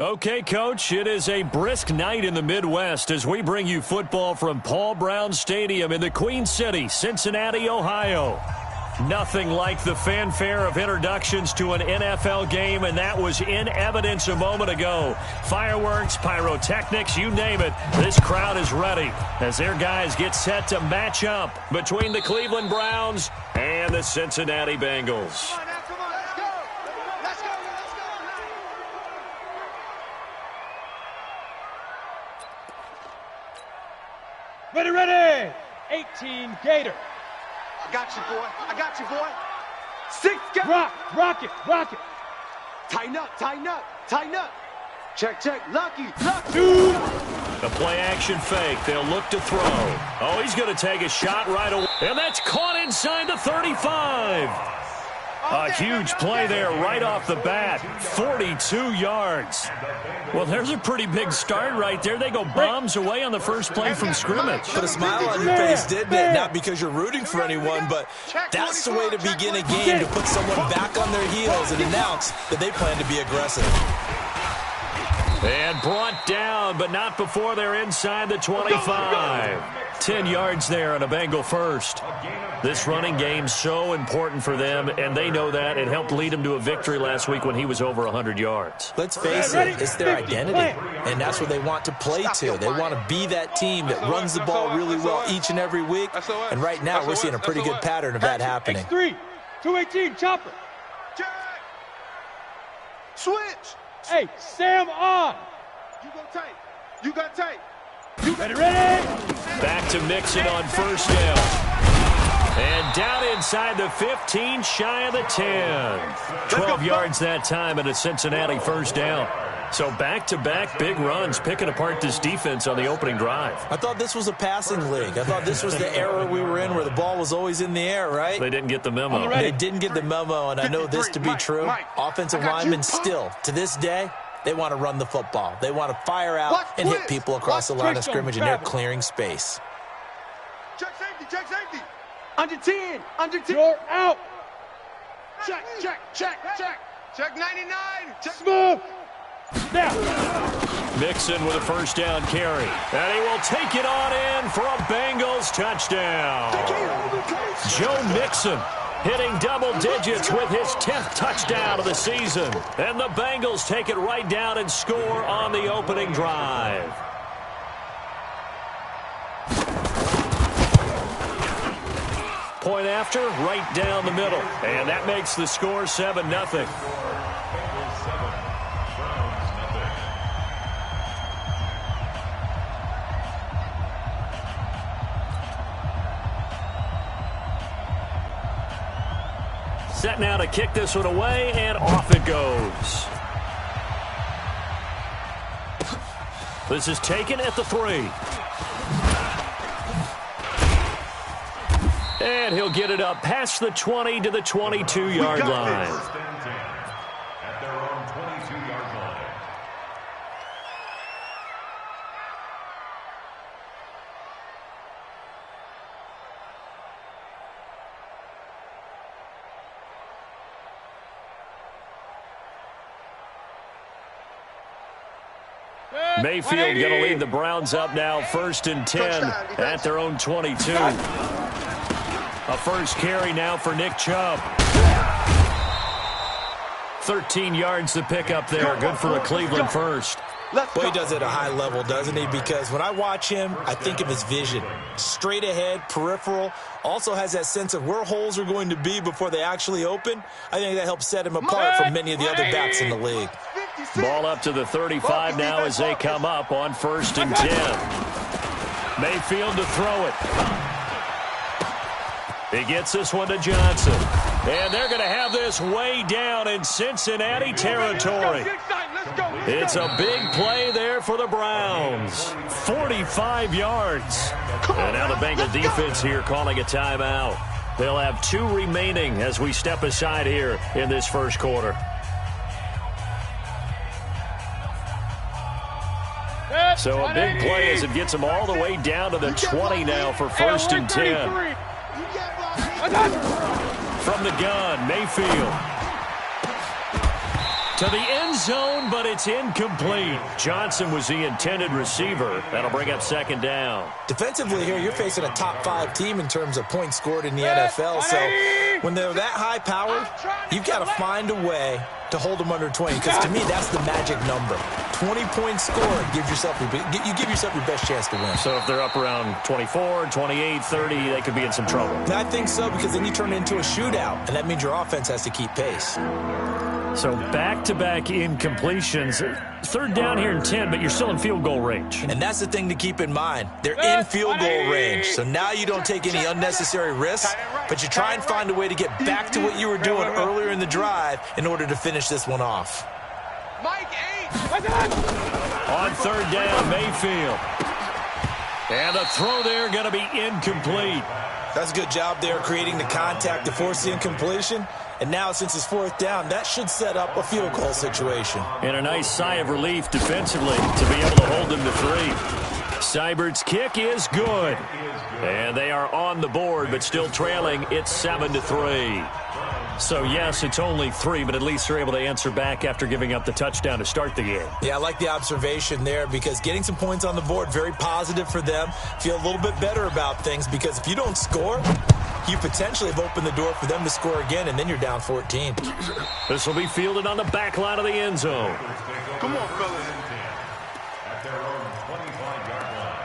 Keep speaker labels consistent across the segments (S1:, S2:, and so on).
S1: Okay, Coach, it is a brisk night in the Midwest as we bring you football from Paul Brown Stadium in the Queen City, Cincinnati, Ohio. Nothing like the fanfare of introductions to an NFL game, and that was in evidence a moment ago. Fireworks, pyrotechnics, you name it, this crowd is ready as their guys get set to match up between the Cleveland Browns and the Cincinnati Bengals.
S2: Ready, ready! 18 Gator.
S3: I got you, boy. I got you, boy. 6 Gator.
S2: Rock it.
S3: Tighten up, tighten up, tighten up. Check. Lucky.
S1: The play action fake. They'll look to throw. Oh, he's going to take a shot right away. And that's caught inside the 35. A huge play there right off the bat. 42 yards. Well, there's a pretty big start right there. They go bombs away on the first play from scrimmage.
S4: Put a smile on your face, didn't it? Not because you're rooting for anyone, but that's the way to begin a game, to put someone back on their heels and announce that they plan to be aggressive.
S1: And brought down, but not before they're inside the 25. 10 yards there on a Bengal first. This running game's so important for them, and they know that. It helped lead them to a victory last week when he was over 100 yards.
S4: Let's face it, it's their identity, and that's what they want to play to. They want to be that team that runs the ball really well each and every week, and right now we're seeing a pretty good pattern of that happening.
S2: X3, 218, chopper.
S3: Switch.
S2: Hey, Sam on.
S3: You got tape.
S2: Ready?
S1: Back to Mixon on first down. And down inside the 15, shy of the 10. 12 yards that time and a Cincinnati first down. So back-to-back big runs, picking apart this defense on the opening drive.
S4: I thought this was a passing league. I thought this was the era we were in where the ball was always in the air, right?
S1: They didn't get the memo.
S4: They didn't get the memo, and I know this to be true. Offensive linemen still, to this day, they want to run the football. They want to fire out and hit people across the line of scrimmage, and they're clearing space.
S3: Check safety. Under 10.
S2: You're out.
S3: Check. Check 99. Check.
S2: Smooth. Now.
S1: Mixon with a first down carry. And he will take it on in for a Bengals touchdown. Joe Mixon hitting double digits with his 10th touchdown of the season. And the Bengals take it right down and score on the opening drive. Point after, right down the middle. And that makes the score 7-0. Set now to kick this one away, and off it goes. This is taken at the 3. And he'll get it up past the 20 to the 22-yard line.
S5: At their own 22-yard line.
S1: Mayfield going to lead the Browns up now, 1st and 10 at their own 22. A first carry now for Nick Chubb. 13 yards to pick up there. Good for a Cleveland first.
S4: Well, he does it at a high level, doesn't he? Because when I watch him, I think of his vision. Straight ahead, peripheral. Also has that sense of where holes are going to be before they actually open. I think that helps set him apart from many of the other backs in the league.
S1: Ball up to the 35 now as they come up on 1st and 10. Mayfield to throw it. He gets this one to Johnson. And they're going to have this way down in Cincinnati territory. It's a big play there for the Browns. 45 yards. And now the Bengal defense here calling a timeout. They'll have 2 remaining as we step aside here in this first quarter. So a big play as it gets them all the way down to the 20 now for 1st and 10. From the gun, Mayfield. To the end zone, but it's incomplete. Johnson was the intended receiver. That'll bring up second down.
S4: Defensively here, you're facing a top 5 team in terms of points scored in the NFL. So when they're that high-powered, you've got to find a way to hold them under 20. Because to me, that's the magic number. 20 points scored, you give yourself your best chance to win.
S1: So if they're up around 24, 28, 30, they could be in some trouble.
S4: And I think so, because then you turn it into a shootout, and that means your offense has to keep pace.
S1: So back-to-back incompletions. Third down here and 10, but you're still in field goal range.
S4: And that's the thing to keep in mind. They're in field goal range. So now you don't take any unnecessary risks, but you try and find a way to get back to what you were doing earlier in the drive in order to finish this one off.
S1: On third down, Mayfield. And a throw there going to be incomplete.
S4: That's a good job there creating the contact to force the incompletion. And now, since it's fourth down, that should set up a field goal situation.
S1: And a nice sigh of relief defensively to be able to hold them to 3. Seibert's kick is good. And they are on the board, but still trailing. It's 7-3. So, yes, it's only 3, but at least they're able to answer back after giving up the touchdown to start the game.
S4: Yeah, I like the observation there, because getting some points on the board, very positive for them. Feel a little bit better about things, because if you don't score, you potentially have opened the door for them to score again, and then you're down 14.
S1: This will be fielded on the back line of the end zone.
S3: Come on, fellas.
S5: At their own 25-yard line.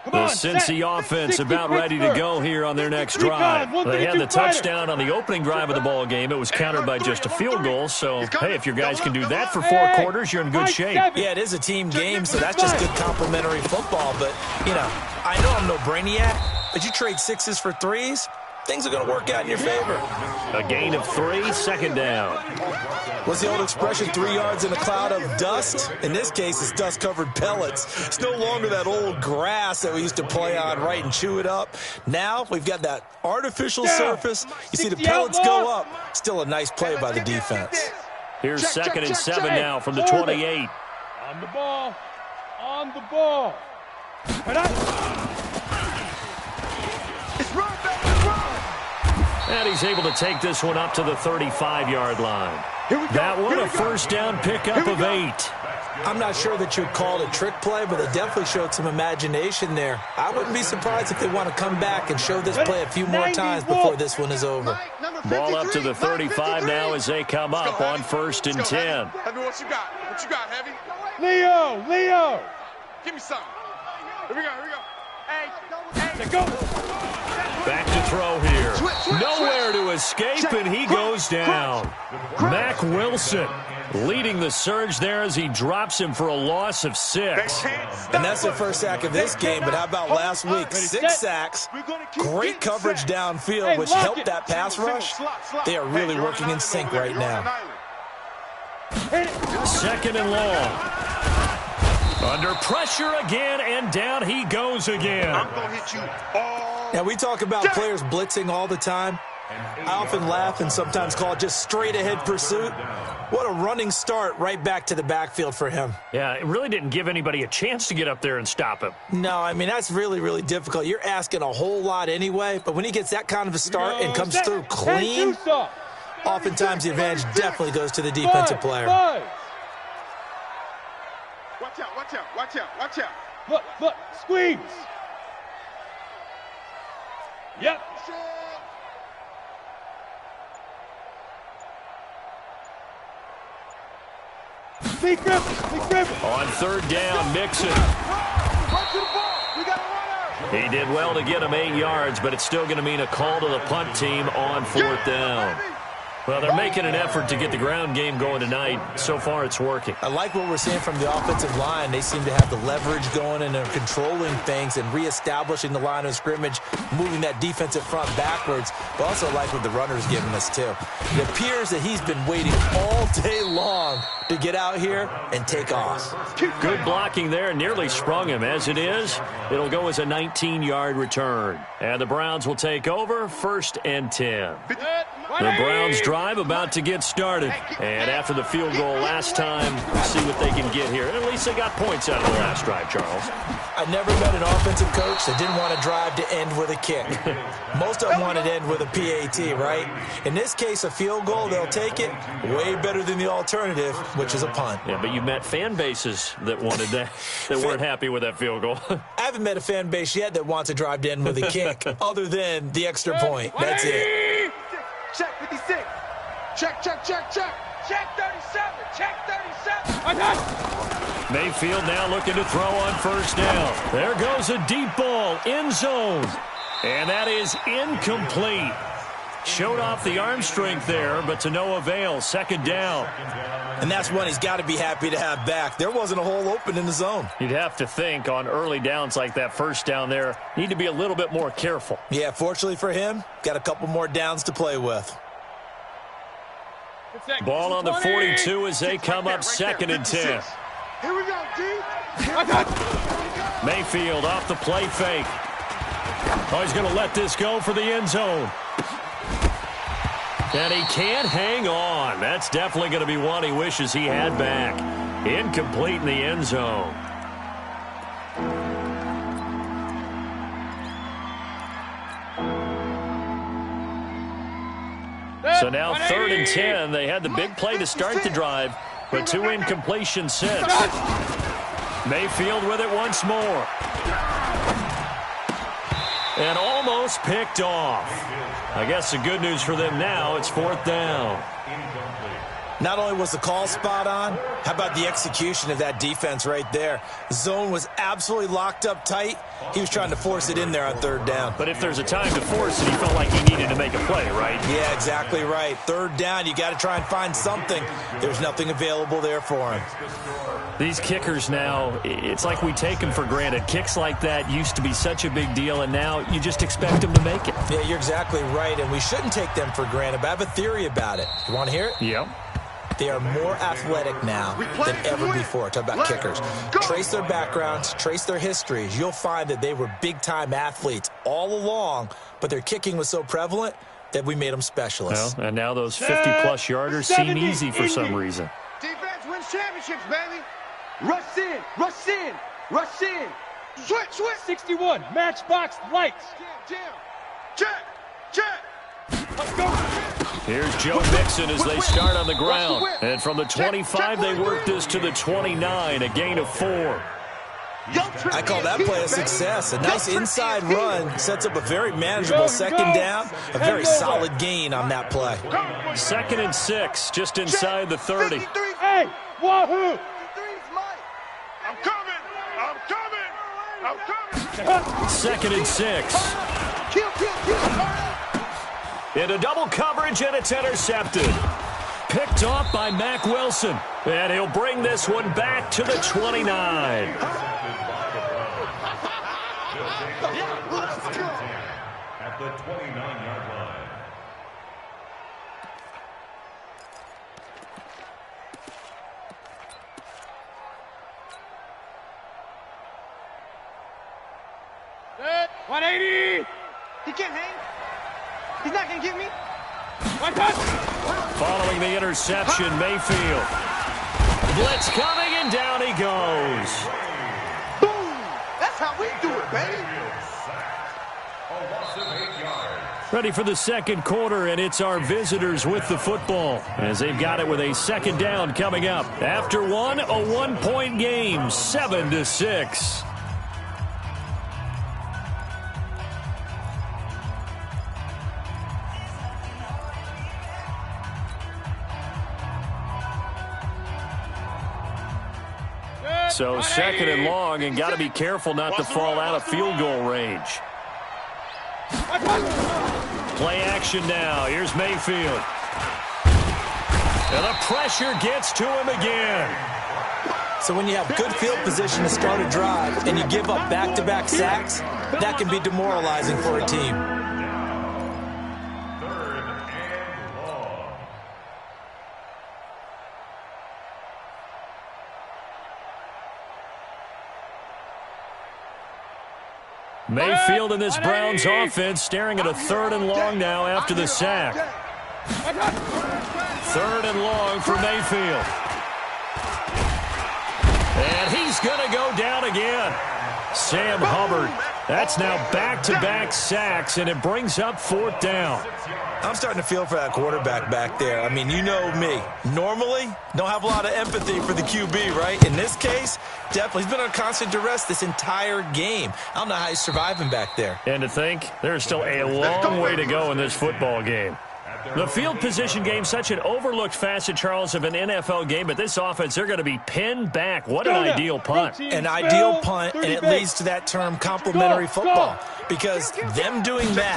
S1: The Cincy offense about ready to go here on their next drive. They had the touchdown on the opening drive of the ball game. It was countered by just a field goal. So, hey, if your guys can do that for 4 quarters, you're in good shape.
S4: Yeah, it is a team game, so that's just good complimentary football. But, you know, I know I'm no brainiac, but you trade 6s for 3s, things are going to work out in your favor.
S1: A gain of 3, second down.
S4: What's the old expression, 3 yards in a cloud of dust? In this case, it's dust-covered pellets. It's no longer that old grass that we used to play on, right, and chew it up. Now we've got that artificial surface. You see the pellets go up. Still a nice play by the defense.
S1: Here's second and 7 now from the 28.
S2: On the ball. On the ball.
S1: And he's able to take this one up to the 35-yard line. That one a first down pickup of 8.
S4: I'm not sure that you'd call it a trick play, but they definitely showed some imagination there. I wouldn't be surprised if they want to come back and show this play a few more times before this one is over.
S1: Ball up to the 35 now as they come up on first and 10.
S6: Heavy, what you got? What you got, Heavy?
S2: Leo!
S6: Give me something. Here we go.
S2: Hey, go!
S1: Back to throw here. Nowhere to escape, and he goes down. Mac Wilson leading the surge there as he drops him for a loss of 6.
S4: And that's their first sack of this game, but how about last week? 6 sacks, great coverage downfield, which helped that pass rush. They are really working in sync right now.
S1: Second and long. Under pressure again, and down he goes again.
S6: I'm going to hit you all.
S4: Now, we talk about players blitzing all the time. I often laugh and sometimes call it just straight-ahead pursuit. What a running start right back to the backfield for him.
S1: Yeah, it really didn't give anybody a chance to get up there and stop him.
S4: No, I mean, that's really, really difficult. You're asking a whole lot anyway, but when he gets that kind of a start and comes through clean, oftentimes the advantage definitely goes to the defensive player.
S6: Watch out.
S2: Look, squeeze. Yep. Be Griffin.
S1: On third down, Mixon. He did well to get him 8 yards, but it's still going to mean a call to the punt team on fourth down. Well, they're making an effort to get the ground game going tonight. So far, it's working.
S4: I like what we're seeing from the offensive line. They seem to have the leverage going, and they're controlling things and reestablishing the line of scrimmage, moving that defensive front backwards. But also like what the runner's giving us, too. It appears that he's been waiting all day long to get out here and take off.
S1: Good blocking there. Nearly sprung him. As it is, it'll go as a 19-yard return. And the Browns will take over, 1st and 10. The Browns drive about to get started. And after the field goal last time, we'll see what they can get here. At least they got points out of the last drive, Charles.
S4: I never met an offensive coach that didn't want to drive to end with a kick. Most of them wanted to end with a PAT, right? In this case, a field goal, they'll take it. Way better than the alternative, which is a punt.
S1: Yeah, but you've met fan bases that wanted that, that weren't happy with that field goal.
S4: I haven't met a fan base yet that wants to drive to end with a kick, other than the extra point. That's it.
S3: Check 56. Check, check, check, check. Check 37. Check 37.
S2: I got
S1: Mayfield now looking to throw on first down. There goes a deep ball, end zone. And that is incomplete. Showed off the arm strength there, but to no avail. Second down.
S4: And that's one he's got to be happy to have back. There wasn't a hole open in the zone.
S1: You'd have to think on early downs like that first down there, need to be a little bit more careful.
S4: Yeah, fortunately for him, got a couple more downs to play with.
S1: Ball on the 42 as they come up second and 10.
S3: Here we go, D.
S2: I got
S1: Mayfield off the play fake. Oh, he's going to let this go for the end zone. And he can't hang on. That's definitely going to be one he wishes he had back. Incomplete in the end zone. So now 3rd and 10. They had the big play to start the drive, but 2 incompletions since. Mayfield with it once more. And almost picked off. I guess the good news for them now, it's 4th down.
S4: Not only was the call spot on, how about the execution of that defense right there? The zone was absolutely locked up tight. He was trying to force it in there on 3rd down.
S1: But if there's a time to force it, he felt like he needed to make a play, right?
S4: Yeah, exactly right. 3rd down, you got to try and find something. There's nothing available there for him.
S1: These kickers now, it's like we take them for granted. Kicks like that used to be such a big deal, and now you just expect them to make it.
S4: Yeah, you're exactly right, and we shouldn't take them for granted, but I have a theory about it. You want to hear it?
S1: Yep.
S4: They are more athletic now than ever before. Talk about kickers. Trace their backgrounds, trace their histories. You'll find that they were big-time athletes all along, but their kicking was so prevalent that we made them specialists.
S1: Well, and now those 50-plus yarders seem easy for some reason.
S3: Defense wins championships, baby. Rush in, rush in, rush in. Switch, switch.
S2: 61. Matchbox lights.
S3: Jam, jam. Check, check.
S2: Let's go.
S1: Here's Joe Mixon as they start on the ground. And from the 25, they work this to the 29, a gain of 4.
S4: I call that play a success. A nice inside run sets up a very manageable second down. A very solid gain on that play.
S1: 2nd and 6, just inside the 30.
S2: Hey, wahoo!
S6: I'm coming. I'm coming. I'm coming.
S1: 2nd and 6.
S3: Kill, kill, kill.
S1: Into double coverage, and it's intercepted. Picked off by Mack Wilson. And he'll bring this one back to the 29.
S5: At the 29-yard line.
S2: Set. 180.
S3: He can't hang. He's not going to get me.
S2: One touch.
S1: Following the interception, Mayfield. Blitz coming, and down he goes.
S3: Boom. That's how we do it, baby.
S5: A loss of 8 yards.
S1: Ready for the 2nd quarter, and it's our visitors with the football as they've got it with a 2nd down coming up. After one, a 1-point game, 7-6. So 2nd and long, and got to be careful not to fall out of field goal range. Play action now. Here's Mayfield. And the pressure gets to him again.
S4: So when you have good field position to start a drive and you give up back-to-back sacks, that can be demoralizing for a team.
S5: 3rd and long.
S1: Mayfield and this Browns offense staring at a 3rd and long now after the sack. Third and long for Mayfield. And he's going to go down again. Sam Hubbard. That's now back-to-back sacks, and it brings up fourth down.
S4: I'm starting to feel for that quarterback back there. I mean, you know me. Normally, don't have a lot of empathy for the QB, right? In this case, definitely. He's been under constant duress this entire game. I don't know how he's surviving back there.
S1: And to think, there's still a long way to go in this football game. The field position game, such an overlooked facet, Charles, of an NFL game, but this offense, they're going to be pinned back. What an ideal punt.
S4: An ideal punt, and it leads to that term complementary football. Because them doing that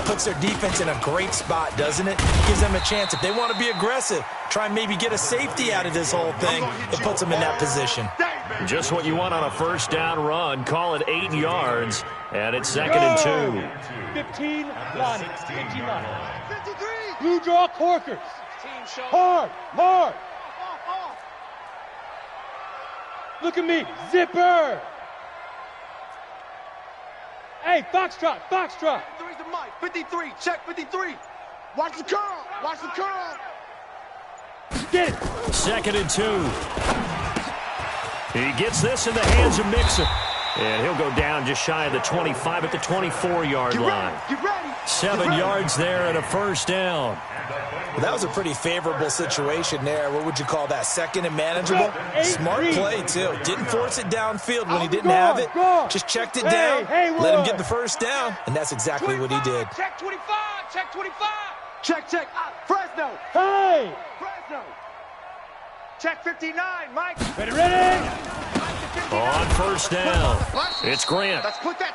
S4: puts their defense in a great spot, doesn't it? Gives them a chance. If they want to be aggressive, try and maybe get a safety out of this whole thing, it puts them in that position.
S1: Just what you want on a first down run. Call it 8 yards, and it's 2nd and 2.
S2: 15 line. 15 line. Blue draw corkers. Hard, hard. Look at me, zipper. Hey, foxtrot, foxtrot.
S3: 53's the mic. 53, check 53. Watch the curl, watch the curl.
S2: Get it.
S1: 2nd and 2. He gets this in the hands of Mixon. And he'll go down just shy of the 25 at the 24-yard line.
S3: Get ready.
S1: 7 yards there and a first down.
S4: Well, that was a pretty favorable situation there. What would you call that? Second and manageable? Smart play, too. Didn't force it downfield when he didn't have it. Just checked it down, let him get the first down, and that's exactly what he did.
S3: Check 25, check 25. Check. Fresno.
S2: Hey.
S3: Fresno. Check 59, Mike.
S2: Ready.
S1: On first down, it's Grant,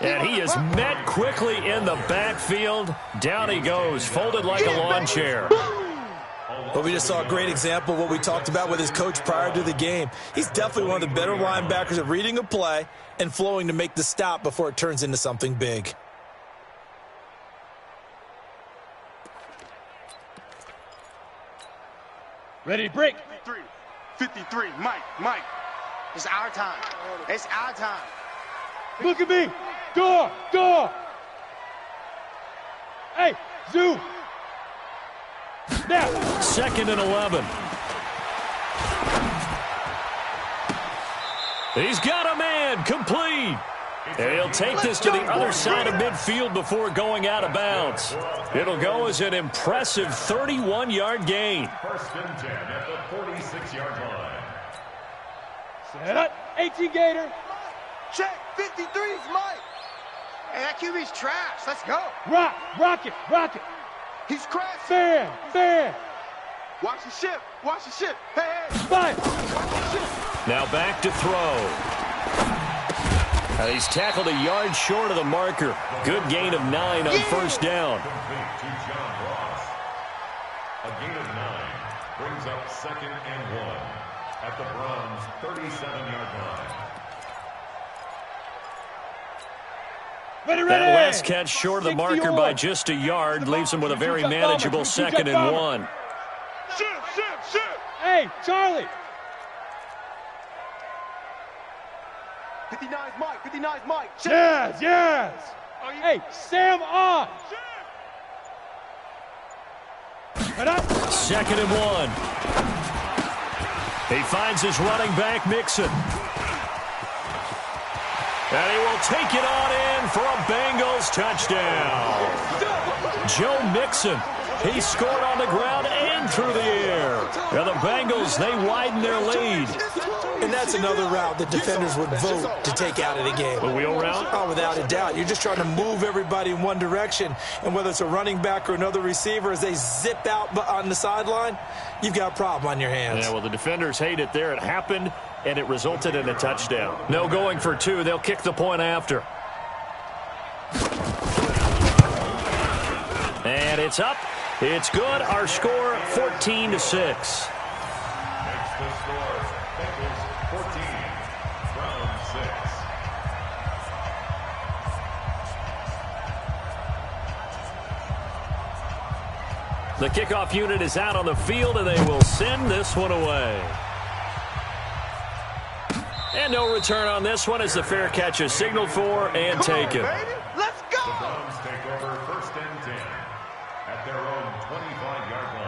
S1: and he is met quickly in the backfield. Down he goes, folded like a lawn chair.
S4: Well, we just saw a great example of what we talked about with his coach prior to the game. He's definitely one of the better linebackers at reading a play and flowing to make the stop before it turns into something big.
S2: Ready to break.
S3: 53, Mike. It's our time. It's our time.
S2: Look at me. Door. Hey, zoom. Now.
S1: 2nd and 11. He's got a man, complete. And he'll take this to the other side of midfield before going out of bounds. It'll go as an impressive 31-yard gain.
S5: 1st and 10 at the 46-yard line.
S2: Set up. 18 Gator.
S3: Check 53's Mike. Hey, that QB's trash. Let's go.
S2: Rock it.
S3: He's crashing.
S2: Fan.
S3: Watch the ship. Hey.
S2: Fire.
S1: Now back to throw. He's tackled a yard short of the marker. Good gain of 9 on first down.
S5: Complete to John Ross. A gain of 9 brings up 2nd and 1 at the Browns' 37-yard line.
S2: Ready.
S1: That last catch short of the marker by just a yard leaves him with a very manageable 2nd and 1.
S6: Ship.
S2: Hey, Charlie.
S3: 59's Mike. Check.
S2: Yes. Hey, Sam on. Right up.
S1: 2nd and 1. He finds his running back, Mixon. And he will take it on in for a Bengals touchdown. Joe Mixon. He scored on the ground and through the air. And the Bengals, they widen their lead.
S4: And that's another route that defenders would vote to take out of the game.
S1: A wheel route?
S4: Oh, without a doubt. You're just trying to move everybody in one direction. And whether it's a running back or another receiver, as they zip out on the sideline, you've got a problem on your hands.
S1: Yeah, well, the defenders hate it there. It happened, and it resulted in a touchdown. No going for 2. They'll kick the point after. And it's up. It's good. Our score, 14-6.
S5: Makes the score Bengals 14, Browns 6.
S1: The kickoff unit is out on the field, and they will send this one away. And no return on this one as the fair catch is signaled for and taken.
S3: Let's go.
S5: The Browns take over 1st and 10 at their own 25-yard line.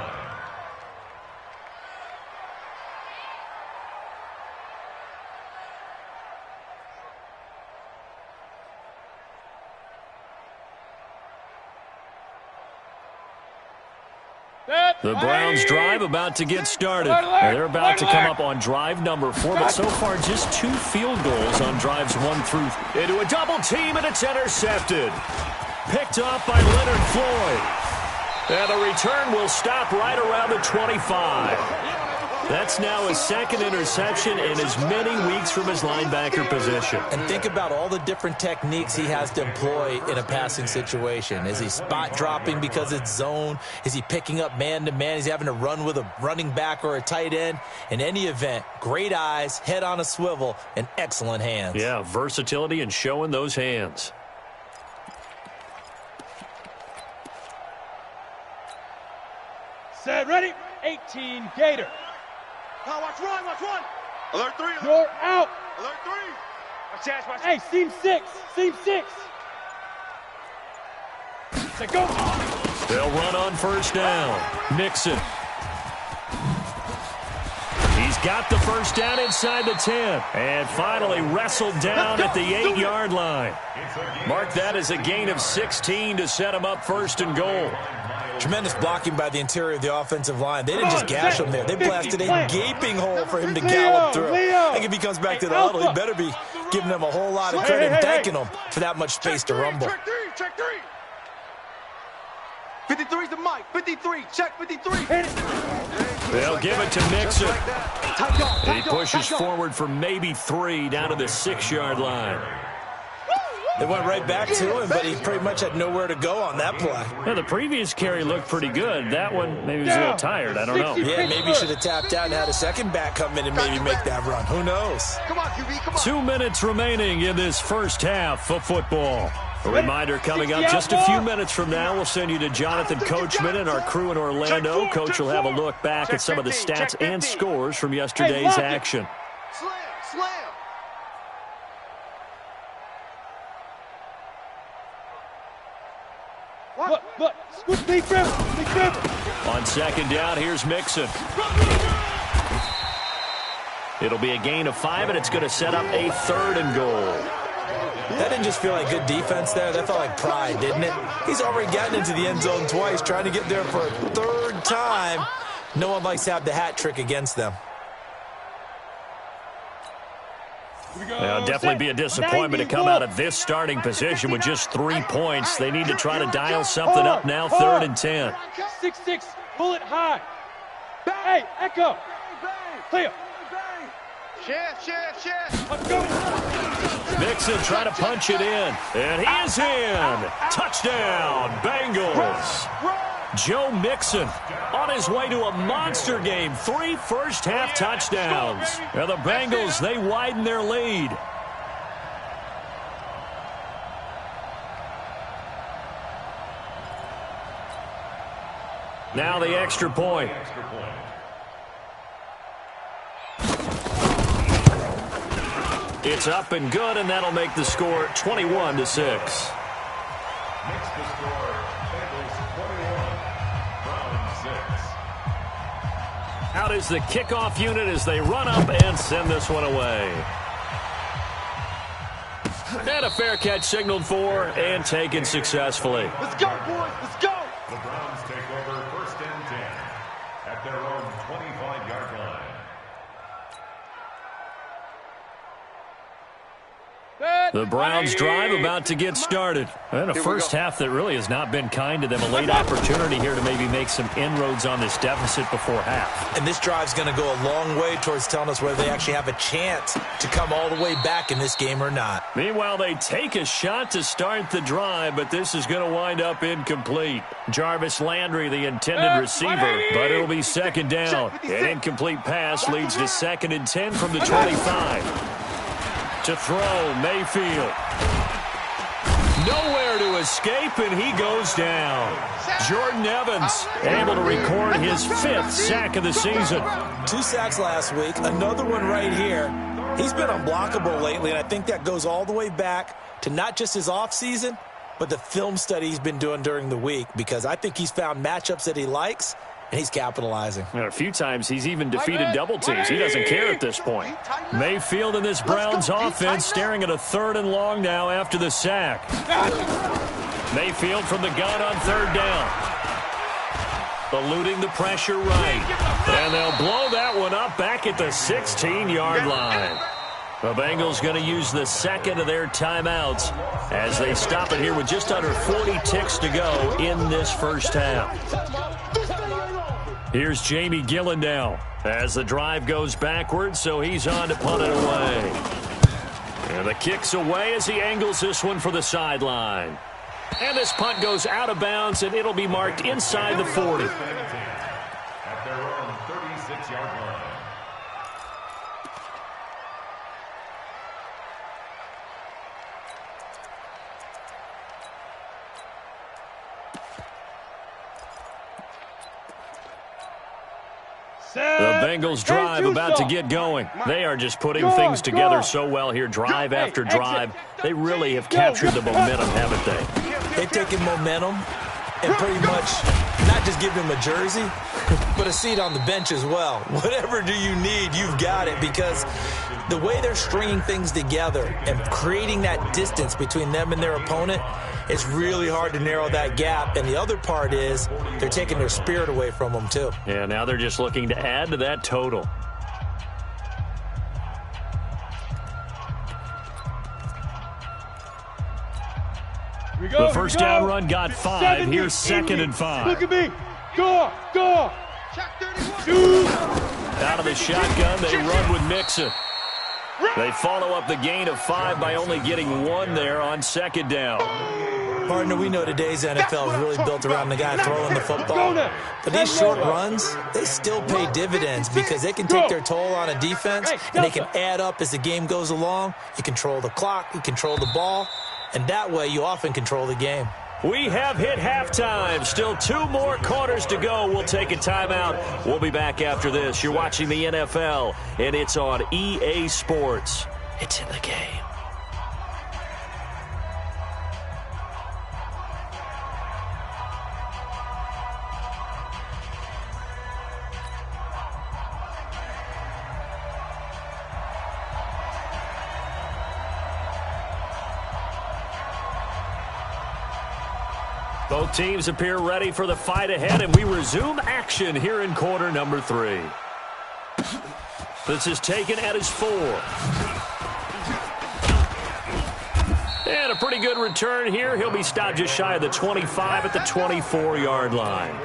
S1: The Browns drive about to get started. They're about to come up on drive number 4, but so far just 2 field goals on drives 1 through. Into a double team, and it's intercepted. Picked up by Leonard Floyd. And the return will stop right around the 25. That's now his 2nd interception in as many weeks from his linebacker position.
S4: And think about all the different techniques he has to employ in a passing situation. Is he spot dropping because it's zone? Is he picking up man-to-man? Is he having to run with a running back or a tight end? In any event, great eyes, head on a swivel, and excellent hands.
S1: Yeah, versatility and showing those hands.
S2: Set, ready, 18, Gator.
S3: Now watch one, watch one.
S6: Alert 3.
S2: You're out.
S6: Alert 3.
S3: Watch out, watch
S2: Hey, seam 6, seam 6. Set, go.
S1: They'll run on first down. Mixon. He's got the first down inside the 10. And finally wrestled down at the 8-yard line. Mark that as a gain of 16 to set him up 1st and goal.
S4: Tremendous blocking by the interior of the offensive line. They didn't just gash him there. They blasted a gaping hole for him to gallop through. I think if he comes back to the huddle, he better be giving them a whole lot of credit and thanking them for that much space to rumble.
S6: Check 3.
S3: 53's the mic. 53. Check 53.
S1: They'll give it to Mixon. And he pushes forward for maybe 3 down to the 6-yard line.
S4: They went right back to him, but he pretty much had nowhere to go on that play.
S1: Yeah, the previous carry looked pretty good. That one, maybe he was a little tired. I don't know.
S4: Yeah, maybe he should have tapped out and had a second back come in and maybe make that run. Who knows?
S3: Come on, QB, come on.
S1: 2 minutes remaining in this first half of football. A reminder coming up just a few minutes from now. We'll send you to Jonathan Coachman and our crew in Orlando. Coach will have a look back at some of the stats and scores from yesterday's action.
S3: Slam, slam.
S2: Look, squish big river.
S1: On 2nd down, here's Mixon. It'll be a gain of 5, and it's going to set up a 3rd and goal.
S4: That didn't just feel like good defense there. That felt like pride, didn't it? He's already gotten into the end zone twice, trying to get there for a 3rd time. No one likes to have the hat trick against them.
S1: It'll definitely be a disappointment to come out of this starting position with just 3 points. They need to try to dial something up now, 3rd and 10.
S2: 6-6, pull it high. Hey, Echo. Clear.
S3: Share.
S2: Let's go.
S1: Mixon trying to punch it in. And he is in. Touchdown, Bengals. Joe Mixon on his way to a monster game. 3 first-half touchdowns. And the Bengals, they widen their lead. Now the extra point. It's up and good, and that'll make the score 21-6.
S5: Makes the score Bengals 21, Browns 6.
S1: Out is the kickoff unit as they run up and send this one away. And a fair catch signaled for and taken successfully.
S3: Let's go, boys. Let's go.
S5: The Browns take over 1st and 10 at their own 25-yard line.
S1: The Browns drive about to get started. And a first half that really has not been kind to them. A late opportunity here to maybe make some inroads on this deficit before half.
S4: And this drive's going to go a long way towards telling us whether they actually have a chance to come all the way back in this game or not.
S1: Meanwhile, they take a shot to start the drive, but this is going to wind up incomplete. Jarvis Landry, the intended receiver, but it'll be 2nd down. An incomplete pass leads to 2nd and 10 from the 25. To throw, Mayfield. Nowhere to escape, and he goes down. Jordan Evans able to record his 5th sack of the season.
S4: 2 sacks last week, another one right here. He's been unblockable lately, and I think that goes all the way back to not just his offseason, but the film study he's been doing during the week, because I think he's found matchups that he likes, and he's capitalizing.
S1: A few times he's even defeated double teams. He doesn't care at this point. Mayfield in this Browns offense staring at a 3rd and long now after the sack. Mayfield from the gun on 3rd down. Eluding the pressure right. And they'll blow that one up back at the 16-yard line. The Bengals going to use the second of their timeouts as they stop it here with just under 40 ticks to go in this first half. Here's Jamie Gillen now as the drive goes backwards, so he's on to punt it away. And the kick's away as he angles this one for the sideline. And this punt goes out of bounds, and it'll be marked inside the 40.
S5: At their own 36-yard line.
S1: The Bengals drive about to get going. They are just putting things together so well here, drive after drive. They really have captured the momentum, haven't they?
S4: They've taken momentum and pretty much not just give him a jersey, but a seat on the bench as well. Whatever do you need, you've got it, because the way they're stringing things together and creating that distance between them and their opponent, it's really hard to narrow that gap. And the other part is they're taking their spirit away from them, too.
S1: Yeah, now they're just looking to add to that total. The first down run got 5. Here's 2nd and 5.
S2: Look at me. Go.
S1: Out of the shotgun, they run with Mixon. They follow up the gain of 5 by only getting 1 there on 2nd down.
S4: Partner, we know today's NFL is really built around the guy throwing the football. But these short runs, they still pay dividends because they can take their toll on a defense, and they can add up as the game goes along. You control the clock, you control the ball, and that way you often control the game.
S1: We have hit halftime. Still 2 more quarters to go. We'll take a timeout. We'll be back after this. You're watching the NFL, and it's on EA Sports. It's in the game. Both teams appear ready for the fight ahead, and we resume action here in quarter number 3. This is taken at his 4. And a pretty good return here. He'll be stopped just shy of the 25 at the 24-yard line.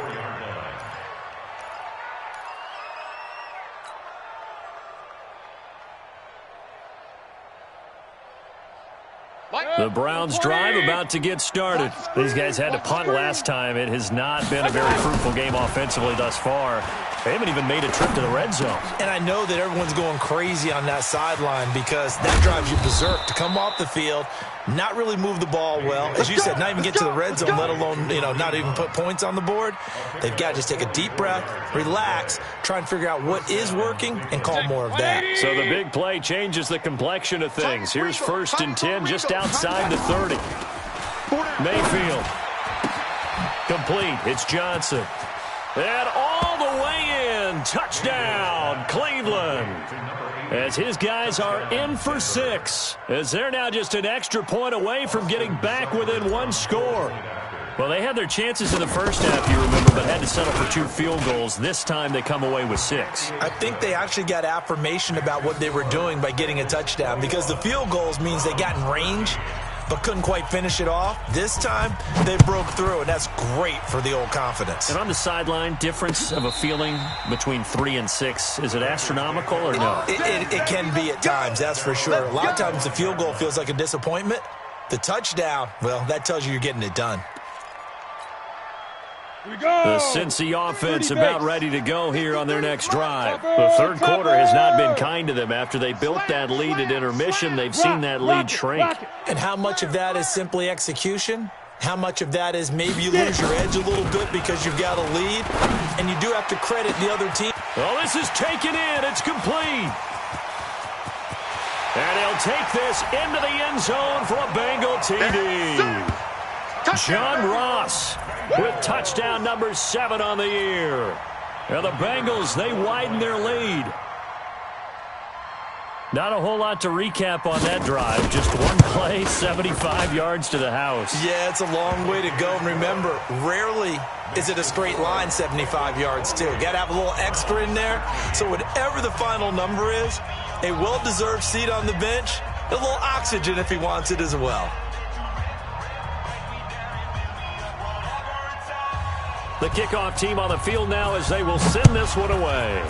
S1: The Browns drive about to get started. These guys had to punt last time. It has not been a very fruitful game offensively thus far. They haven't even made a trip to the red zone. And I know that everyone's going crazy on that sideline because that drives you berserk to come off the field, not really move the ball well. As you said, not even get to the red zone, let alone, not even put points on the board. They've got to just take a deep breath, relax, try and figure out what is working, and call more of that. So the big play changes the complexion of things. Here's 1st and 10 just outside the 30. Mayfield. Complete. It's Johnson. And all the way in. Touchdown, Cleveland. As his guys are in for 6. As they're now just an extra point away from getting back within 1 score. Well, they had their chances in the first half, you remember, but had to settle for 2 field goals. This time they come away with 6. I think they actually got affirmation about what they were doing by getting a touchdown, because the field goals means they got in range but couldn't quite finish it off. This time, they broke through, and that's great for the old confidence. And on the sideline, difference of a feeling between 3 and 6, is it astronomical or no? It can be at times, that's for sure. A lot of times the field goal feels like a disappointment. The touchdown, well, that tells you you're getting it done. The Cincy offense about ready to go here on their next drive. The third quarter has not been kind to them. After they built that lead at intermission, they've seen that lead shrink. And how much of that is simply execution? How much of that is maybe you lose your edge a little bit because you've got a lead? And you do have to credit the other team. Well, this is taken in. It's complete. And he'll take this into the end zone for a Bengal TD. John Ross with touchdown number 7 on the year. Now the Bengals, they widen their lead. Not a whole lot to recap on that drive. Just one play, 75 yards to the house.
S4: Yeah, it's a long way to go. And remember, rarely is it a straight line 75 yards, too. Got to have a little extra in there. So whatever the final number is, a well-deserved seat on the bench, a little oxygen if he wants it as well.
S1: The kickoff team on the field now as they will send this one away.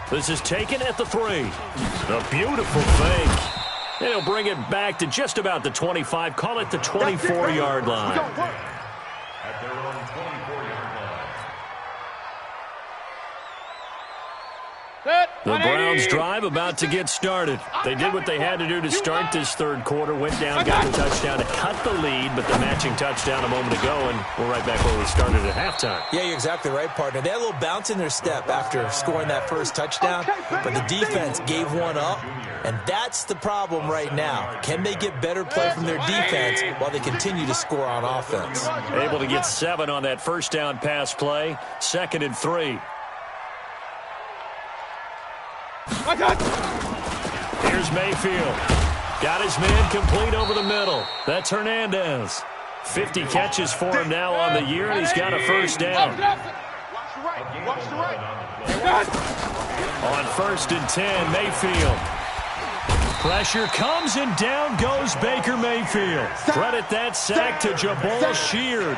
S1: This is taken at the 3. A beautiful fake. And he'll bring it back to just about the 25. Call it the 24-yard line.
S5: At their own 24-yard line.
S1: The Browns drive about to get started. They did what they had to do to start this third quarter. Went down, got the touchdown to cut the lead, but the matching touchdown a moment ago, and we're right back where we started at halftime.
S4: Yeah, you're exactly right, partner. They had a little bounce in their step after scoring that first touchdown, but the defense gave one up, and that's the problem right now. Can they get better play from their defense while they continue to score on offense?
S1: Able to get 7 on that first down pass play. 2nd and 3. Here's Mayfield. Got his man complete over the middle. That's Hernandez. 50 catches for him now on the year, and he's got a first down.
S6: Watch the right.
S1: On 1st and 10, Mayfield. Pressure comes, and down goes Baker Mayfield. Credit that sack to Jabal Sheard.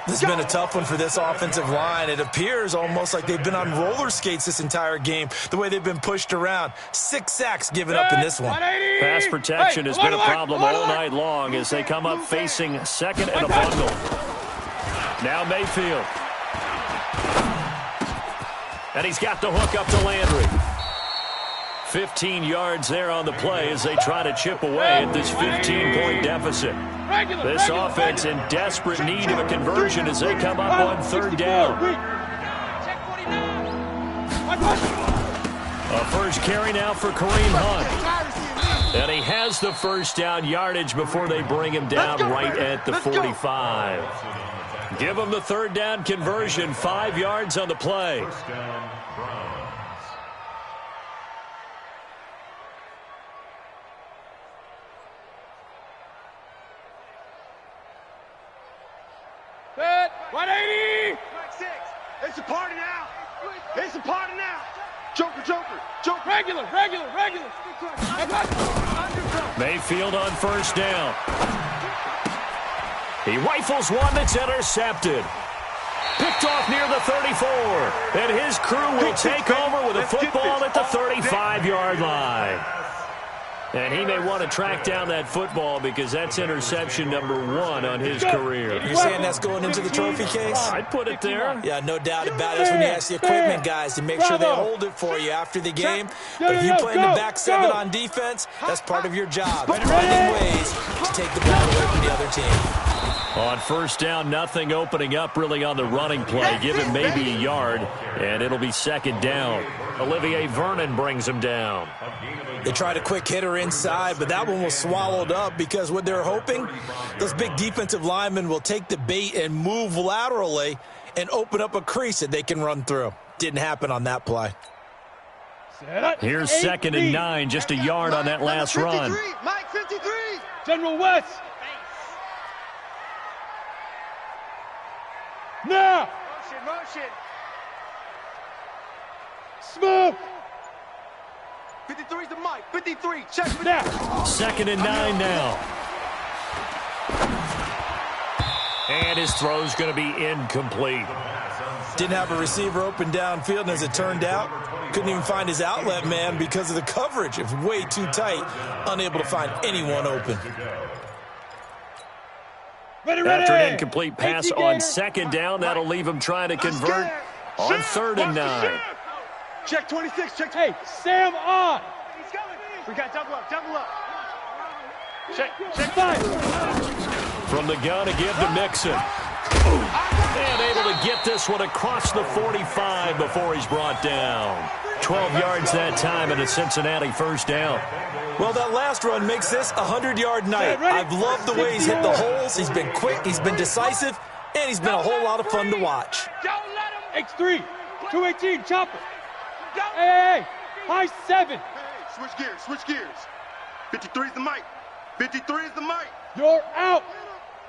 S4: This has been a tough one for this offensive line. It appears almost like they've been on roller skates this entire game, the way they've been pushed around. 6 sacks given up in this one.
S1: Pass protection has been a problem all night long as they come up facing second and a bundle. Now Mayfield. And he's got the hook up to Landry. 15 yards there on the play as they try to chip away at this 15-point deficit. This offense in desperate need of a conversion as they come up on 3rd down. A first carry now for Kareem Hunt. And he has the first down yardage before they bring him down right at the 45. Give him the 3rd down conversion, 5 yards on the play.
S5: First down, Browns.
S2: Set. 180.
S3: It's a party now. It's a party now. Joker, Joker, Joker.
S2: Regular.
S1: Mayfield on 1st down. He rifles one that's intercepted. Picked off near the 34. And his crew will take over with a football at the 35-yard line. And he may want to track down that football because that's interception number 1 on his career.
S4: You're saying that's going into the trophy case?
S1: I'd put it there.
S4: Yeah, no doubt about it. That's when you ask the equipment guys to make sure they hold it for you after the game. But if you play in the back 7 on defense, that's part of your job. Finding ways to take the ball away from the other team.
S1: On 1st down, nothing opening up really on the running play. Give him maybe a yard, and it'll be 2nd down. Olivier Vernon brings him down.
S4: They tried a quick hitter inside, but that one was swallowed up because what they're hoping, those big defensive linemen will take the bait and move laterally and open up a crease that they can run through. Didn't happen on that play.
S1: Here's 2nd and 9, just a yard on that last run.
S3: Mike 53.
S2: General West. Now.
S3: Motion.
S2: Smoke.
S3: 53's the Mike. 53. Check
S2: Now.
S1: 2nd and 9 now. And his throw's going to be incomplete.
S4: Didn't have a receiver open downfield, and as it turned out, couldn't even find his outlet man because of the coverage. It was way too tight, unable to find anyone open.
S1: After an incomplete pass on 2nd down, that'll leave him trying to convert on 3rd and 9.
S3: Check 26. Check.
S2: Hey, Sam on.
S3: He's coming. We got double up. Double up.
S2: Check 5.
S1: From the gun to give to Mixon. And able to get this one across the 45 before he's brought down. 12 yards that time and a Cincinnati 1st down.
S4: Well, that last run makes this a 100-yard night. I've loved the way he's hit the holes. He's been quick, he's been decisive, and he's been a whole lot of fun to watch.
S2: X3, 218, chopper. Hey, high 7.
S6: Hey, switch gears, switch gears. 53 is the mic. 53 is the mic.
S2: You're out.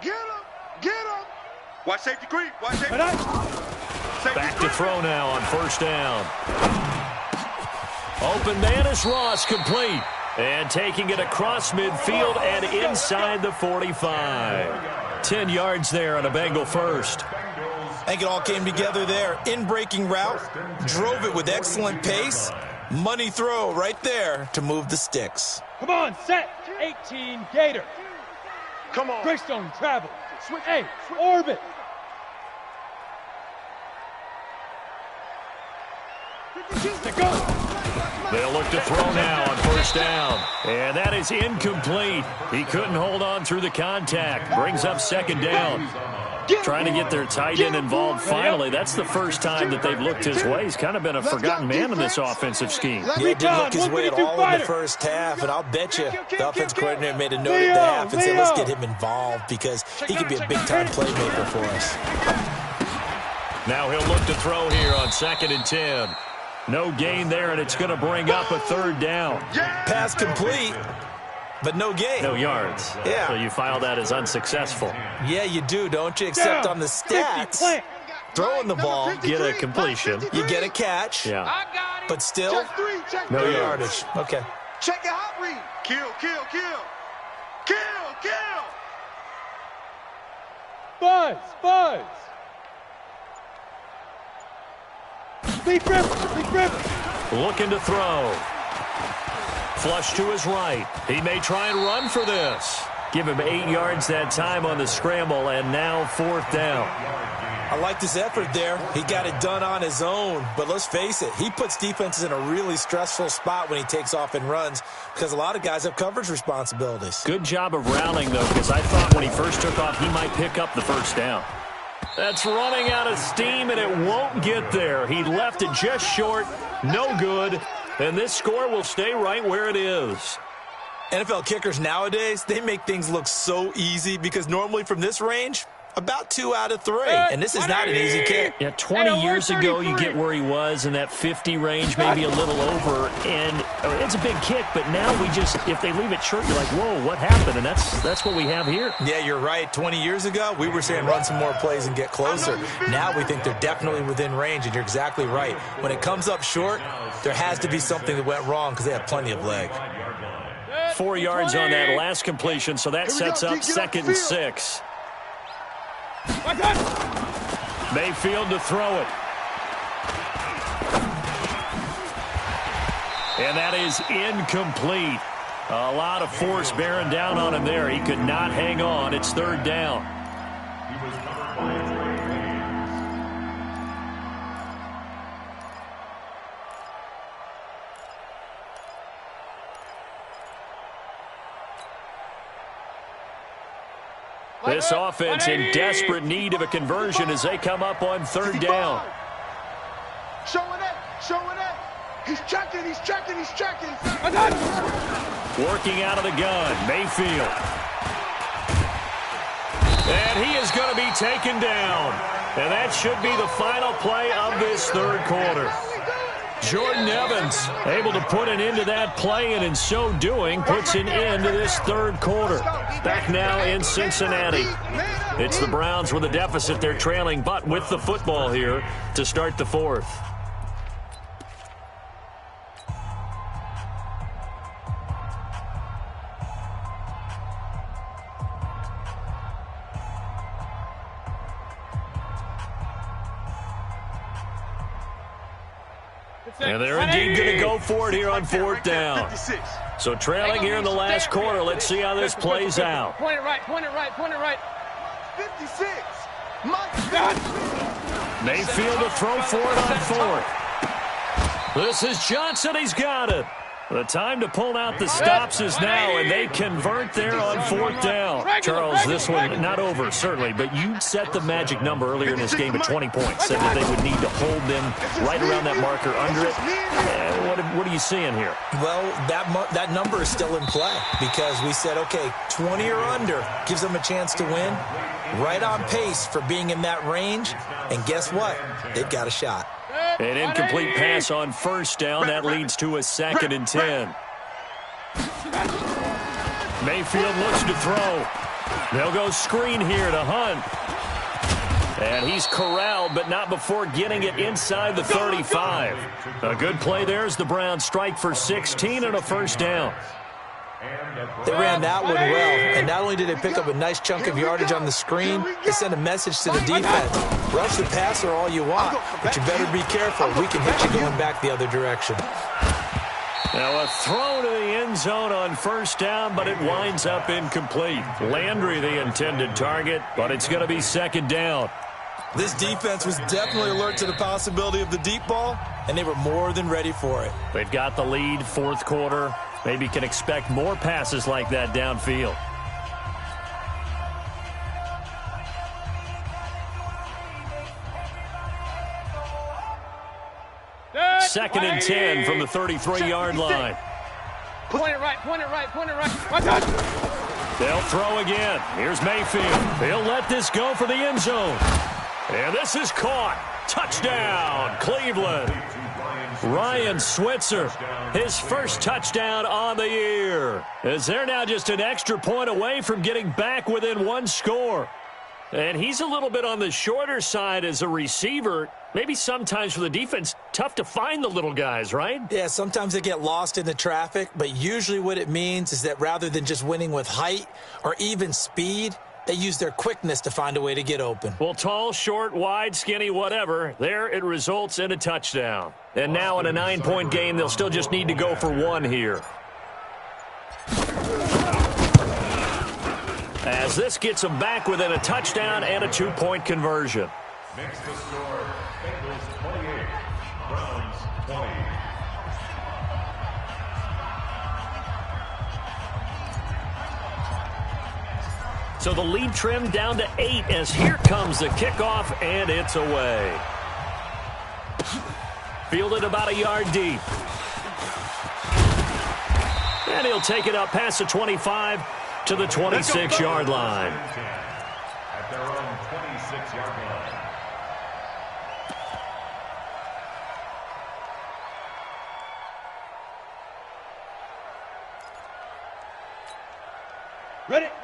S6: Get him, get him. Watch safety creep, watch safety
S2: But
S1: Back to throw now on first down. Open man is Ross, complete. And taking it across midfield and inside the 45. 10 yards there on a Bengal first.
S4: I think it all came together there. In-breaking route, drove it with excellent pace. Money throw right there to move the sticks.
S2: come on, set. 18 Gator.
S6: Come on.
S2: Greystone travel. Hey, orbit. Go.
S1: They'll look to throw now on first down. And that is incomplete. He couldn't hold on through the contact. Brings up second down. Trying to get their tight end involved finally. That's the first time that they've looked his way. He's kind of been a forgotten man in this offensive scheme.
S4: Yeah, he didn't look his way at all in the first half, and I'll bet you the offensive coordinator made a note at the half and said, let's get him involved because he could be a big-time playmaker for us.
S1: Now he'll look to throw here on 2nd and 10. No gain there, and it's going to bring up a third down.
S4: Pass complete, but no gain.
S1: No yards.
S4: Yeah.
S1: So you file that as unsuccessful.
S4: Yeah, you do, don't you? Except on the stats, throwing the ball,
S1: Get a completion.
S4: you get a catch,
S1: Yeah.
S4: but still
S1: No
S4: no
S1: yards.
S4: yardage. Okay.
S3: Check your hot read.
S6: Kill, kill, kill. Kill, kill.
S2: Buzz, buzz. Deep river.
S1: Looking to throw. Flush to his right. He may try and run for this. Give him 8 yards that time on the scramble, and now 4th down.
S4: I like this effort there. He got it done on his own, but let's face it, he puts defenses in a really stressful spot when he takes off and runs because a lot of guys have coverage responsibilities.
S1: Good job of rallying, though, because I thought when he first took off, he might pick up the first down. That's running out of steam, and it won't get there. He left it just short. No good. And this score will stay right where it is.
S4: NFL kickers nowadays, they make things look so easy because normally from this range, about 2 out of 3. And this is not an easy kick.
S1: Yeah, 20 years ago, you get where he was in that 50 range, maybe a little over. And it's a big kick, but now we just, if they leave it short, you're like, whoa, what happened? And that's what we have here.
S4: Yeah, you're right. 20 years ago, we were saying run some more plays and get closer. Now we think they're definitely within range, and you're exactly right. When it comes up short, there has to be something that went wrong because they have playing of leg.
S1: 4 yards on that last completion, so that sets up 2nd and 6. Mayfield to throw it. And that is incomplete. A lot of force bearing down on him there. He could not hang on. It's 3rd down.
S5: He was covered by Trey Williams.
S1: This offense in desperate need of a conversion as they come up on 3rd down.
S6: Showing it, showing it. He's checking, he's checking, he's checking.
S1: Working out of the gun, Mayfield. And he is going to be taken down. And that should be the final play of this 3rd quarter. Jordan Evans able to put an end to that play, and in so doing puts an end to this 3rd quarter. Back now in Cincinnati. It's the Browns with a deficit. They're trailing, but with the football here to start the 4th. And they're indeed going to go for it here on 4th down. So trailing here in the last quarter. Let's see how this plays out.
S2: Point it right, point it right, point it right.
S3: 56. My God.
S1: Mayfield to throw for it on 4th. This is Johnson. He's got it. The time to pull out the stops is now, and they convert there on 4th down. Charles, this one not over, certainly, but you set the magic number earlier in this game at 20 points. Said that they would need to hold them right around that marker under it. What are you seeing here?
S4: Well, that number is still in play because we said, okay, 20 or under gives them a chance to win. Right on pace for being in that range. And guess what? They've got a shot.
S1: An incomplete pass on first down. That leads to a 2nd and 10. Mayfield looks to throw. They'll go screen here to Hunt. And he's corralled, but not before getting it inside the 35. A good play there as the Browns strike for 16 and a first down.
S4: They ran that one well, and not only did they pick up a nice chunk of yardage on the screen, they sent a message to the defense. Rush the passer all you want, but you better be careful. We can hit you going back the other direction.
S1: Now a throw to the end zone on first down, but it winds up incomplete. Landry the intended target, but it's going to be 2nd down.
S4: This defense was definitely alert to the possibility of the deep ball, and they were more than ready for it.
S1: They've got the lead, 4th quarter. Maybe can expect more passes like that downfield. Second and 10 from the 33-yard line.
S2: Point it right, point it right, point it right.
S1: They'll throw again. Here's Mayfield. They'll let this go for the end zone. And this is caught. Touchdown, Cleveland. Ryan Switzer, his first touchdown on the year. As they're now just an extra point away from getting back within 1 score. And he's a little bit on the shorter side as a receiver. Maybe sometimes for the defense, tough to find the little guys, right?
S4: Yeah, sometimes they get lost in the traffic, but usually what it means is that rather than just winning with height or even speed, they use their quickness to find a way to get open.
S1: Well, tall, short, wide, skinny, whatever, there it results in a touchdown. And now in a 9-point game, they'll still just need to go for 1 here. As this gets them back within a touchdown and a 2-point conversion.
S5: Next to score, Bengals 28, Browns 20.
S1: So the lead trimmed down to 8 as here comes the kickoff, and it's away. Fielded about a yard deep. And he'll take it up past the 25 to the 26-yard line.
S5: At their own 26-yard line.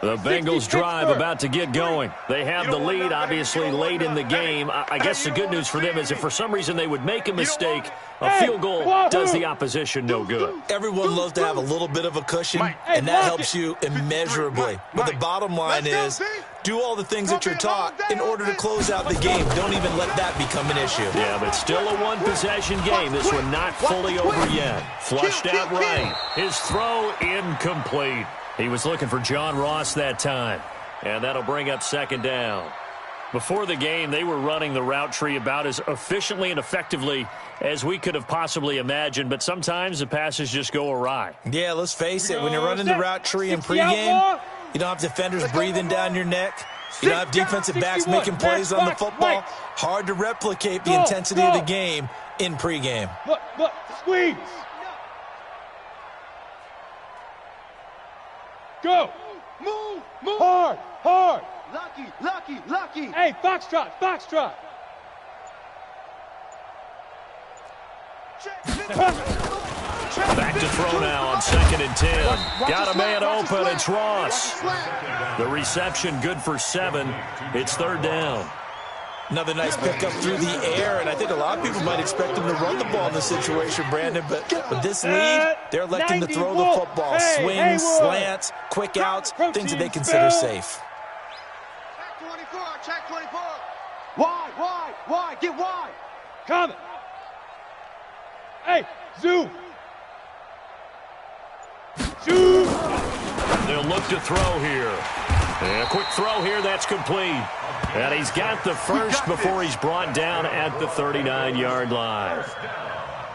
S1: The Bengals drive about to get going. They have the lead, obviously, late in the game. I guess the good news for them is if for some reason they would make a mistake, a field goal does the opposition no good.
S4: Everyone loves to have a little bit of a cushion, and that helps you immeasurably. But the bottom line is, do all the things that you're taught in order to close out the game. Don't even let that become an issue.
S1: Yeah, but still a one-possession game. This one not fully over yet. Flushed out right. His throw incomplete. He was looking for John Ross that time, and that'll bring up 2nd down. Before the game, they were running the route tree about as efficiently and effectively as we could have possibly imagined, but sometimes the passes just go awry.
S4: Yeah, let's face it. When you're running the route tree in pregame, you don't have defenders breathing down your neck. You don't have defensive backs making plays on the football. Hard to replicate the intensity of the game in pregame.
S2: Look, squeeze. Go.
S6: Move.
S2: Hard.
S6: Lucky.
S2: Hey, foxtrot.
S1: Back to throw now on 2nd and 10. Got a man open. It's Ross. The reception good for 7. It's 3rd down.
S4: Another nice pickup through the air, and I think a lot of people might expect him to run the ball in this situation, Brandon, but with this lead, they're electing to throw the football. Swings, slants, quick outs, things that they consider safe.
S6: Check 24. Wide. Get wide.
S2: Coming. Hey, zoom.
S1: They'll look to throw here. And a quick throw here, that's complete. And he's got the first before he's brought down at the 39-yard line.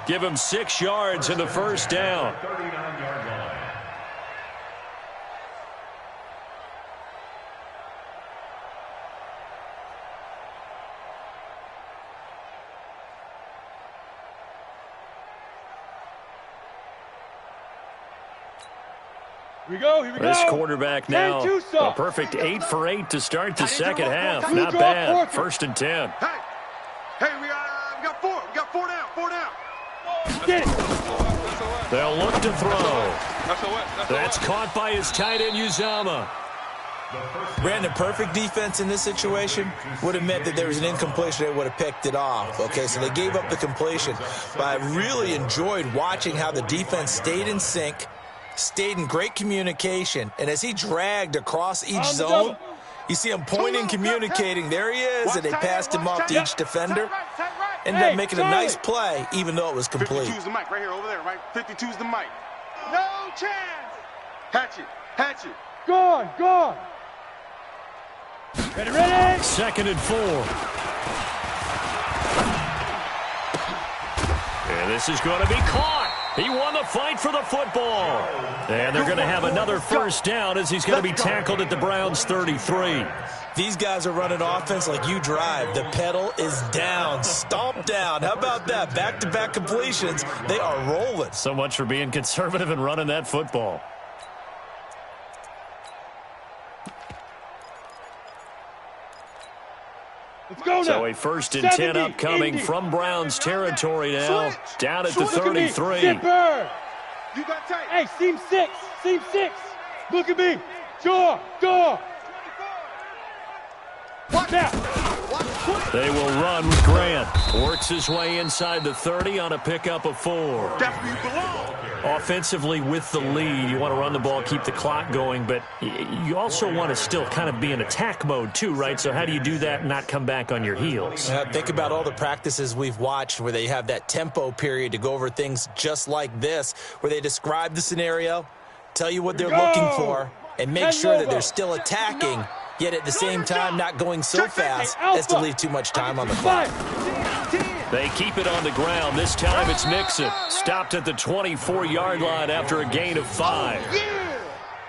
S1: Give him 6 yards in the first down.
S5: 39-yard line.
S2: Here we go.
S1: This quarterback now a perfect 8 for 8 to start the second half. Not bad. 1st and 10.
S6: Hey, we got 4. We got 4 down.
S1: They'll look to throw. That's caught by his tight end, Uzama.
S4: Brandon, perfect defense in this situation would have meant that there was an incompletion. They would have picked it off. Okay, so they gave up the completion. But I really enjoyed watching how the defense stayed in sync, stayed in great communication, and as he dragged across each zone, you see him pointing, communicating. There he is, and they passed him off to each defender. Ended up making a nice play, even though it was complete.
S6: 52's the mic right here, over there, right? 52's the mic.
S3: No chance.
S6: Hatchet, hatchet.
S2: Gone, gone. Ready, ready.
S1: 2nd and 4. And this is going to be caught. He won the fight for the football. And they're going to have another first down as he's going to be tackled at the Browns' 33.
S4: These guys are running offense like you drive. The pedal is down, stomp down. How about that? Back-to-back completions. They are rolling.
S1: So much for being conservative and running that football.
S2: Let's go now.
S1: So a 1st and 10 upcoming from Browns territory now. Down at the 33.
S2: Zipper.
S6: You got tight.
S2: Hey, seam 6. Seam 6. Look at me. Jaw. Jaw. Now.
S1: They will run with Grant. Works his way inside the 30 on a pickup of 4.
S6: That's where you belong.
S1: Offensively with the lead, you want to run the ball, keep the clock going, but you also want to still kind of be in attack mode too, right? So how do you do that and not come back on your heels?
S4: Think about all the practices we've watched where they have that tempo period to go over things just like this, where they describe the scenario, tell you what they're looking for, and make sure that they're still attacking, yet at the same time not going so fast as to leave too much time on the clock.
S1: They keep it on the ground. This time it's Mixon. Stopped at the 24-yard line after a gain of 5.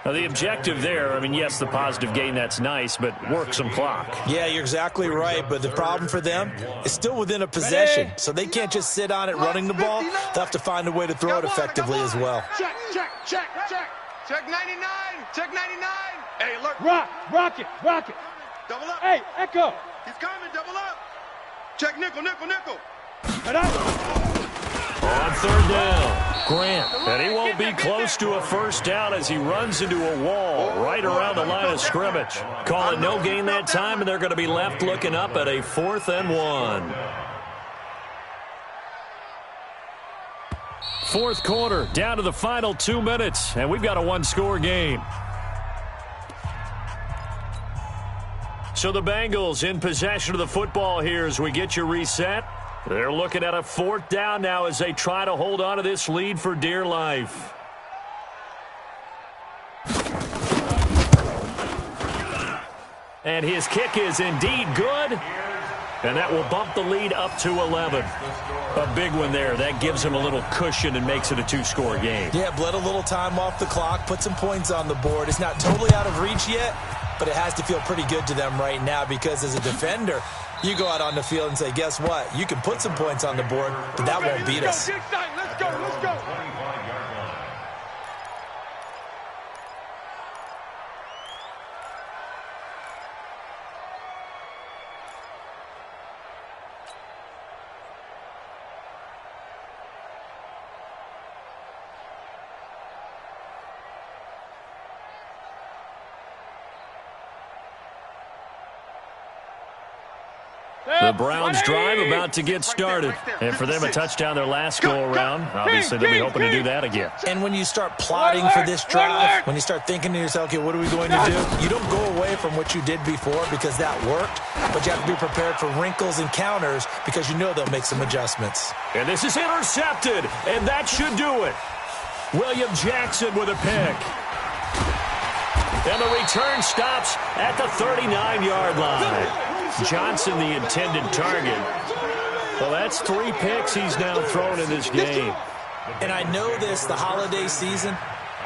S1: Now, the objective there, I mean, yes, the positive gain, that's nice, but work some clock.
S4: Yeah, you're exactly right, but the problem for them is still within a possession, so they can't just sit on it running the ball. They'll have to find a way to throw it effectively as well.
S6: Check, check, check, check. Check 99. Check 99. Hey, look.
S2: Rocket.
S6: Double up.
S2: Hey, Echo.
S6: He's coming. Double up. Check nickel.
S1: On 3rd down, Grant. And he won't be close to a first down as he runs into a wall right around the line of scrimmage. Call it no gain that time, and they're going to be left looking up at a 4th and 1. 4th quarter, down to the final 2 minutes, and we've got a one-score game. So the Bengals in possession of the football here as we get you reset. They're looking at a 4th down now as they try to hold on to this lead for dear life. And his kick is indeed good. And that will bump the lead up to 11. A big one there. That gives him a little cushion and makes it a 2-score game.
S4: Yeah, bled a little time off the clock, put some points on the board. It's not totally out of reach yet, but it has to feel pretty good to them right now because as a defender, you go out on the field and say, guess what? You can put some points on the board, but that won't beat us.
S6: Let's go.
S1: The Browns drive about to get started. And for them, a touchdown their last go-around. Obviously, they'll be hoping to do that again.
S4: And when you start plotting for this drive, when you start thinking to yourself, okay, what are we going to do? You don't go away from what you did before because that worked, but you have to be prepared for wrinkles and counters because you know they'll make some adjustments.
S1: And this is intercepted, and that should do it. William Jackson with a pick. And the return stops at the 39-yard line. Johnson, the intended target. Well, that's 3 picks he's now thrown in this game.
S4: And I know this, the holiday season,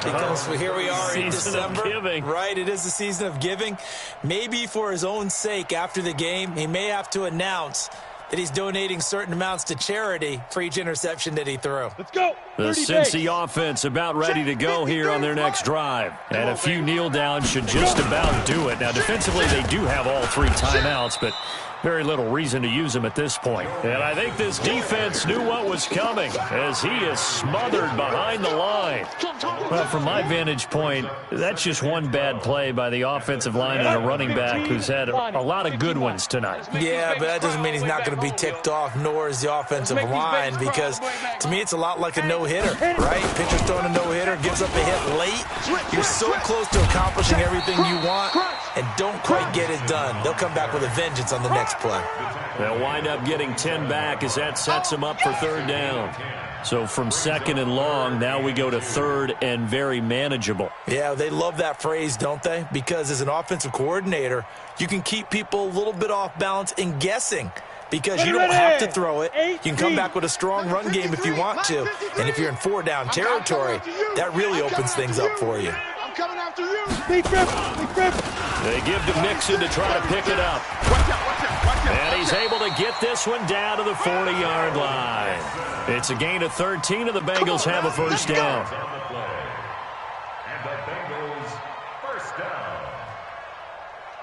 S4: because here we are in December. Right, it is the season of giving. Maybe for his own sake after the game, he may have to announce that he's donating certain amounts to charity for each interception that he threw.
S2: Let's go.
S1: The Cincy offense about ready to go here on their next drive. And a few kneel downs should just about do it. Now, defensively, they do have all 3 timeouts, but very little reason to use them at this point. And I think this defense knew what was coming as he is smothered behind the line. Well, from my vantage point, that's just one bad play by the offensive line and a running back who's had a lot of good ones tonight.
S4: Yeah, but that doesn't mean he's not going to be ticked off, nor is the offensive line, because to me it's a lot like a no-hitter, right? Pitcher's throwing a no-hitter, gives up a hit late. You're so close to accomplishing everything you want and don't quite get it done. They'll come back with a vengeance on the next play.
S1: They'll wind up getting 10 back as that sets them up for 3rd down. So from 2nd and long, now we go to 3rd and very manageable.
S4: Yeah, they love that phrase, don't they? Because as an offensive coordinator, you can keep people a little bit off balance and guessing. Because you don't have to throw it. You can come back with a strong run game if you want to. And if you're in 4-down territory, that really opens things up for you.
S6: I'm coming after you.
S2: Big grip.
S1: They give to Mixon to try to pick it up.
S6: Watch out.
S1: And he's able to get this one down to the 40-yard line. It's a gain of 13, and the Bengals have a 1st down.
S5: And the Bengals, 1st down.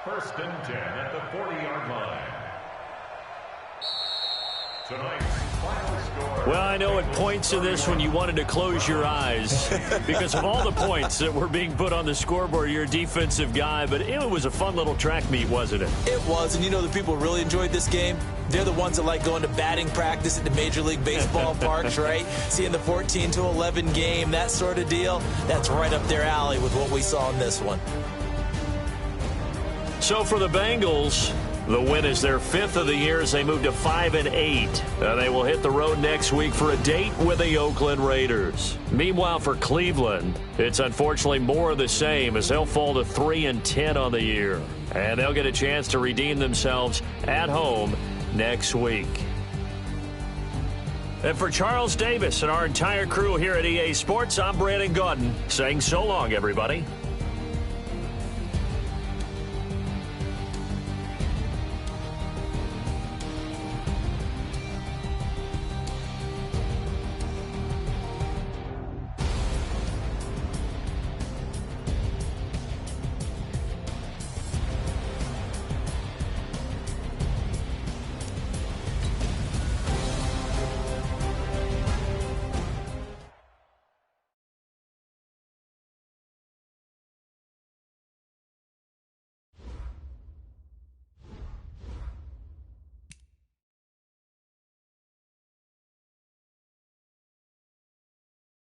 S5: 1st and 10 at the 40-yard line. Tonight's final score.
S1: Well, I know at points in this when you wanted to close your eyes because of all the points that were being put on the scoreboard. You're a defensive guy, but it was a fun little track meet, wasn't it?
S4: It was, and you know the people really enjoyed this game? They're the ones that like going to batting practice at the Major League Baseball parks, right? Seeing the 14-11 game, that sort of deal. That's right up their alley with what we saw in this one.
S1: So for the Bengals, the win is their 5th of the year as they move to 5-8. They will hit the road next week for a date with the Oakland Raiders. Meanwhile, for Cleveland, it's unfortunately more of the same as they'll fall to 3-10 on the year. And they'll get a chance to redeem themselves at home next week. And for Charles Davis and our entire crew here at EA Sports, I'm Brandon Gaudin saying so long, everybody.